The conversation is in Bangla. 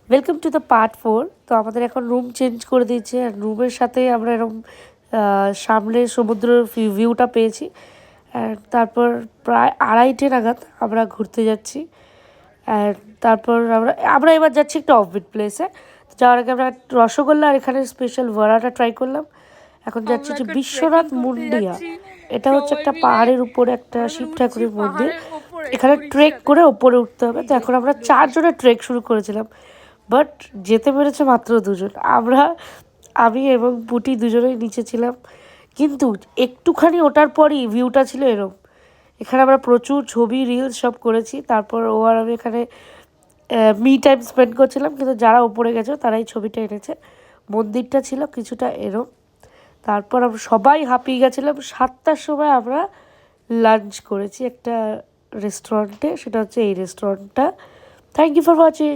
Welcome to the part 4। তো আমাদের এখন রুম চেঞ্জ করে দিয়েছে, আর রুমের সাথে আমরা এরকম সামনে সমুদ্রের ভিউটা পেয়েছি। অ্যান্ড তারপর প্রায় 2:30 নাগাদ আমরা ঘুরতে যাচ্ছি। অ্যান্ড তারপর আমরা এবার যাচ্ছি একটা অফবিট প্লেসে। যাওয়ার আগে আমরা রসগোল্লা আর এখানে স্পেশাল ভাড়াটা ট্রাই করলাম। এখন যাচ্ছি যে বিশ্বনাথ মুন্ডিয়া। এটা হচ্ছে একটা পাহাড়ের উপরে একটা শিব ঠাকুরের মন্দির। এখানে ট্রেক করে ওপরে উঠতে হবে। তো এখন আমরা 4 জনের ট্রেক শুরু করেছিলাম, বাট যেতে পেরেছে মাত্র 2জন। আমি এবং পুটি দুজনেই নিচে ছিলাম, কিন্তু একটুখানি ওঠার পরই ভিউটা ছিল এরকম। এখানে আমরা প্রচুর ছবি রিলস সব করেছি। তারপর ও আর আমি এখানে মি টাইম স্পেন্ড করছিলাম, কিন্তু যারা ওপরে গেছে তারাই ছবিটা এনেছে। মন্দিরটা ছিল কিছুটা এরম। তারপর আমরা সবাই হাঁপিয়ে গেছিলাম। 7টার সময় আমরা লাঞ্চ করেছি একটা রেস্টুরেন্টে, সেটা হচ্ছে এই রেস্টুরেন্টটা। Thank you for watching.